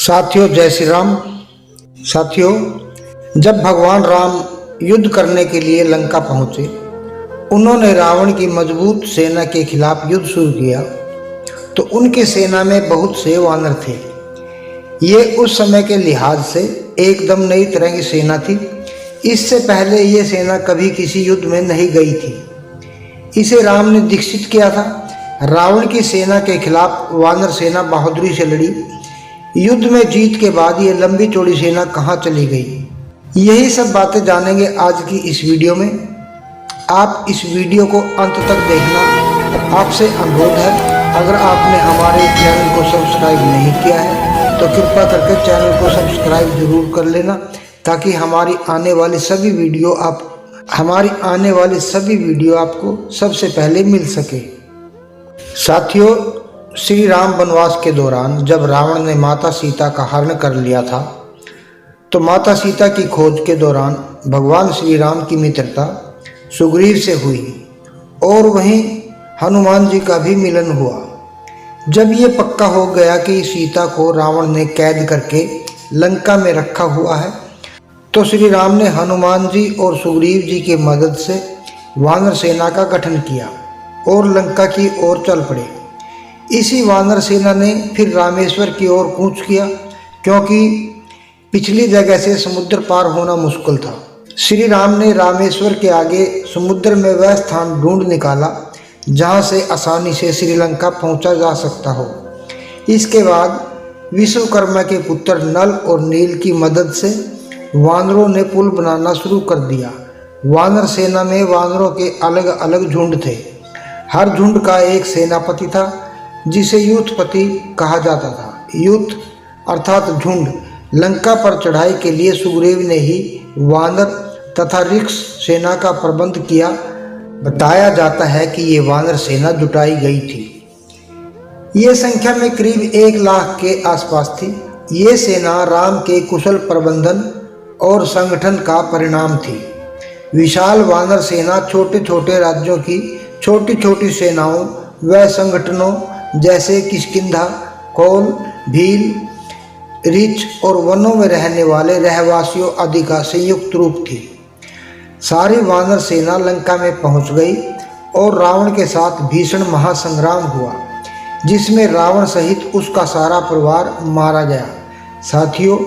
साथियों जय श्री राम। साथियों, जब भगवान राम युद्ध करने के लिए लंका पहुंचे, उन्होंने रावण की मजबूत सेना के खिलाफ युद्ध शुरू किया तो उनकी सेना में बहुत से वानर थे। ये उस समय के लिहाज से एकदम नई तरह की सेना थी। इससे पहले ये सेना कभी किसी युद्ध में नहीं गई थी। इसे राम ने दीक्षित किया था। रावण की सेना के खिलाफ वानर सेना बहादुरी से लड़ी। युद्ध में जीत के बाद ये लंबी चौड़ी सेना कहाँ चली गई, यही सब बातें जानेंगे आज की इस वीडियो में। आप इस वीडियो को अंत तक देखना। आपसे अनुरोध है, अगर आपने हमारे चैनल को सब्सक्राइब नहीं किया है तो कृपया करके चैनल को सब्सक्राइब जरूर कर लेना, ताकि हमारी आने वाली सभी वीडियो आपको सबसे पहले मिल सके। साथियों, श्री राम वनवास के दौरान जब रावण ने माता सीता का हरण कर लिया था, तो माता सीता की खोज के दौरान भगवान श्री राम की मित्रता सुग्रीव से हुई और वहीं हनुमान जी का भी मिलन हुआ। जब ये पक्का हो गया कि सीता को रावण ने कैद करके लंका में रखा हुआ है, तो श्री राम ने हनुमान जी और सुग्रीव जी की मदद से वानर सेना का गठन किया और लंका की ओर चल पड़े। इसी वानर सेना ने फिर रामेश्वर की ओर कूच किया, क्योंकि पिछली जगह से समुद्र पार होना मुश्किल था। श्री राम ने रामेश्वर के आगे समुद्र में वह स्थान ढूंढ निकाला जहां से आसानी से श्रीलंका पहुंचा जा सकता हो। इसके बाद विश्वकर्मा के पुत्र नल और नील की मदद से वानरों ने पुल बनाना शुरू कर दिया। वानर सेना में वानरों के अलग अलग झुंड थे। हर झुंड का एक सेनापति था, जिसे यूथपति कहा जाता था। यूथ अर्थात झुंड। लंका पर चढ़ाई के लिए सुग्रीव ने ही वानर तथा रिक्ष सेना का प्रबंध किया। बताया जाता है कि ये वानर सेना जुटाई गई थी। ये संख्या में करीब 1 लाख के आसपास थी। ये सेना राम के कुशल प्रबंधन और संगठन का परिणाम थी। विशाल वानर सेना छोटे छोटे राज्यों की छोटी छोटी सेनाओं व संगठनों जैसे किष्किंधा, कौल, भील, रीछ और वनों में रहने वाले रहवासियों आदि का संयुक्त रूप थी। सारी वानर सेना लंका में पहुंच गई और रावण के साथ भीषण महासंग्राम हुआ, जिसमें रावण सहित उसका सारा परिवार मारा गया। साथियों,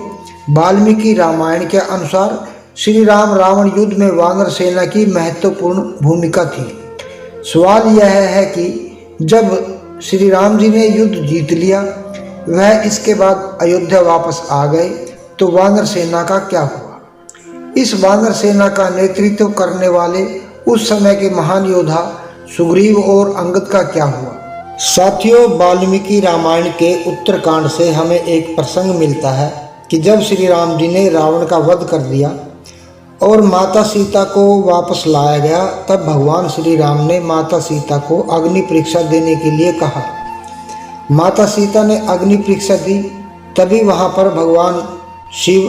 वाल्मीकि रामायण के अनुसार श्री राम रावण युद्ध में वानर सेना की महत्वपूर्ण भूमिका थी। सवाल यह है कि जब श्री राम जी ने युद्ध जीत लिया, वह इसके बाद अयोध्या वापस आ गए, तो वानर सेना का क्या हुआ? इस वानर सेना का नेतृत्व करने वाले उस समय के महान योद्धा सुग्रीव और अंगद का क्या हुआ? साथियों, वाल्मीकि रामायण के उत्तरकांड से हमें एक प्रसंग मिलता है कि जब श्री राम जी ने रावण का वध कर दिया और माता सीता को वापस लाया गया, तब भगवान श्री राम ने माता सीता को अग्नि परीक्षा देने के लिए कहा। माता सीता ने अग्नि परीक्षा दी। तभी वहां पर भगवान शिव,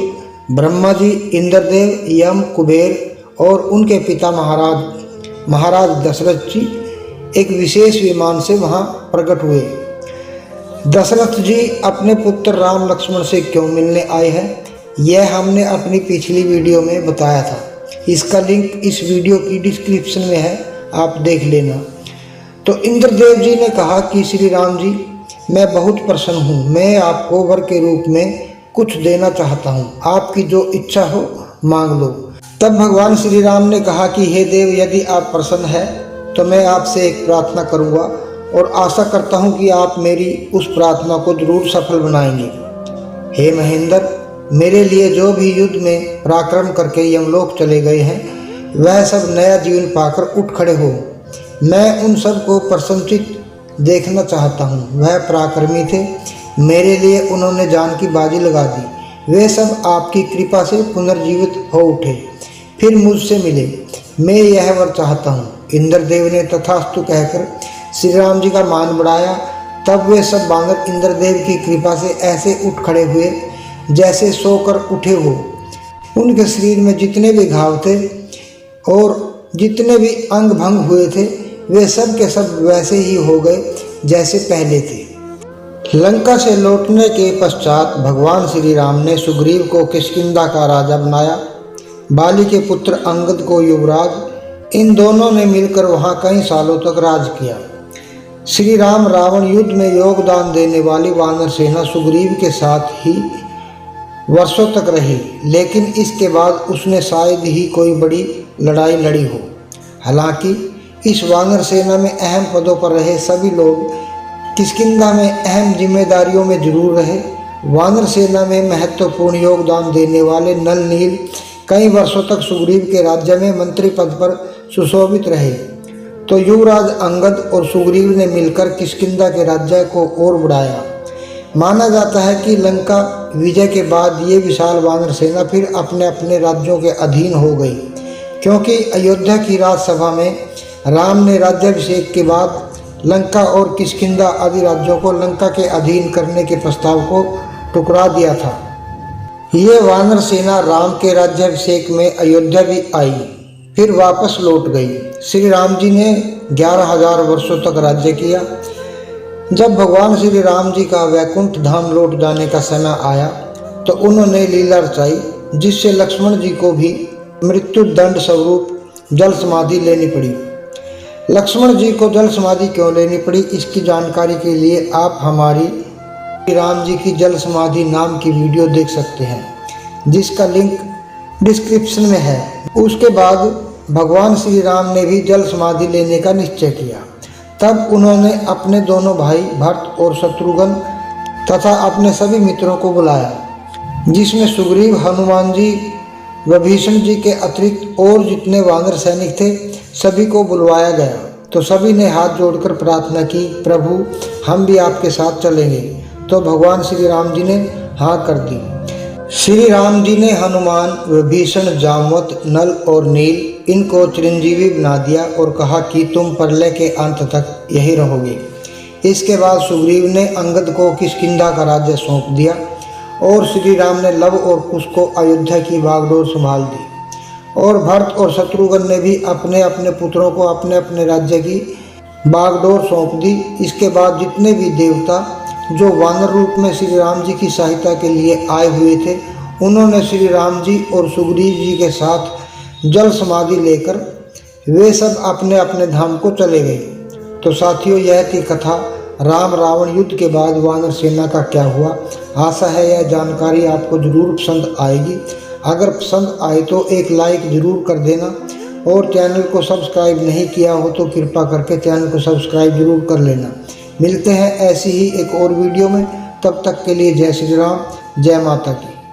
ब्रह्मा जी, इंद्रदेव, यम, कुबेर और उनके पिता महाराज दशरथ जी एक विशेष विमान से वहां प्रकट हुए। दशरथ जी अपने पुत्र राम लक्ष्मण से क्यों मिलने आए हैं, यह हमने अपनी पिछली वीडियो में बताया था। इसका लिंक इस वीडियो की डिस्क्रिप्शन में है, आप देख लेना। तो इंद्रदेव जी ने कहा कि श्री राम जी, मैं बहुत प्रसन्न हूँ। मैं आपको वर के रूप में कुछ देना चाहता हूँ। आपकी जो इच्छा हो मांग लो। तब भगवान श्री राम ने कहा कि हे देव, यदि आप प्रसन्न हैं तो मैं आपसे एक प्रार्थना करूँगा और आशा करता हूँ कि आप मेरी उस प्रार्थना को जरूर सफल बनाएंगे। हे महेंद्र, मेरे लिए जो भी युद्ध में पराक्रम करके यमलोक चले गए हैं, वह सब नया जीवन पाकर उठ खड़े हो। मैं उन सब को प्रशंसित देखना चाहता हूँ। वह पराक्रमी थे, मेरे लिए उन्होंने जान की बाजी लगा दी। वे सब आपकी कृपा से पुनर्जीवित हो उठे, फिर मुझसे मिले। मैं यह वर चाहता हूँ। इंद्रदेव ने तथास्तु कहकर श्री राम जी का मान बढ़ाया। तब वे सब वानर इंद्रदेव की कृपा से ऐसे उठ खड़े हुए जैसे सोकर उठे हो। उनके शरीर में जितने भी घाव थे और जितने भी अंग भंग हुए थे, वे सब के सब वैसे ही हो गए जैसे पहले थे। लंका से लौटने के पश्चात भगवान श्री राम ने सुग्रीव को किष्किंधा का राजा बनाया, बाली के पुत्र अंगद को युवराज। इन दोनों ने मिलकर वहां कई सालों तक राज किया। श्री राम रावण युद्ध में योगदान देने वाली वानर सेना सुग्रीव के साथ ही वर्षों तक रही, लेकिन इसके बाद उसने शायद ही कोई बड़ी लड़ाई लड़ी हो। हालांकि इस वानर सेना में अहम पदों पर रहे सभी लोग किष्किंधा में अहम जिम्मेदारियों में जरूर रहे। वानर सेना में महत्वपूर्ण योगदान देने वाले नल नील कई वर्षों तक सुग्रीव के राज्य में मंत्री पद पर सुशोभित रहे। तो युवराज अंगद और सुग्रीव ने मिलकर किष्किंधा के राज्य को और बढ़ाया। माना जाता है कि लंका विजय के बाद ये विशाल वानर सेना फिर अपने अपने राज्यों के अधीन हो गई, क्योंकि अयोध्या की राजसभा में राम ने राज्याभिषेक के बाद लंका और किष्किंधा आदि राज्यों को लंका के अधीन करने के प्रस्ताव को ठुकरा दिया था। ये वानर सेना राम के राज्याभिषेक में अयोध्या भी आई, फिर वापस लौट गई। श्री राम जी ने 11,000 वर्षों तक राज्य किया। जब भगवान श्री राम जी का वैकुंठ धाम लौट जाने का समय आया तो उन्होंने लीला रचाई, जिससे लक्ष्मण जी को भी मृत्यु दंड स्वरूप जल समाधि लेनी पड़ी। लक्ष्मण जी को जल समाधि क्यों लेनी पड़ी, इसकी जानकारी के लिए आप हमारी राम जी की जल समाधि नाम की वीडियो देख सकते हैं, जिसका लिंक डिस्क्रिप्शन में है। उसके बाद भगवान श्री राम ने भी जल समाधि लेने का निश्चय किया। तब उन्होंने अपने दोनों भाई भरत और शत्रुघ्न तथा अपने सभी मित्रों को बुलाया, जिसमें सुग्रीव, हनुमान जी व भीष्म जी के अतिरिक्त और जितने वानर सैनिक थे सभी को बुलवाया गया। तो सभी ने हाथ जोड़कर प्रार्थना की, प्रभु हम भी आपके साथ चलेंगे। तो भगवान श्री राम जी ने हाँ कर दी। श्री राम जी ने हनुमान व भीषण, जामवंत, नल और नील इनको चिरंजीवी बना दिया और कहा कि तुम प्रलय के अंत तक यही रहोगे। इसके बाद सुग्रीव ने अंगद को किष्किंधा का राज्य सौंप दिया और श्री राम ने लव और कुश को अयोध्या की बागडोर संभाल दी। और भरत और शत्रुघ्न ने भी अपने अपने पुत्रों को अपने अपने राज्य की बागडोर सौंप दी। इसके बाद जितने भी देवता जो वानर रूप में श्री राम जी की सहायता के लिए आए हुए थे, उन्होंने श्री राम जी और सुग्रीव जी के साथ जल समाधि लेकर वे सब अपने अपने धाम को चले गए। तो साथियों, यह थी कथा राम रावण युद्ध के बाद वानर सेना का क्या हुआ। आशा है यह जानकारी आपको जरूर पसंद आएगी। अगर पसंद आए तो एक लाइक जरूर कर देना, और चैनल को सब्सक्राइब नहीं किया हो तो कृपा करके चैनल को सब्सक्राइब जरूर कर लेना। मिलते हैं ऐसी ही एक और वीडियो में, तब तक के लिए जय श्री राम, जय माता की।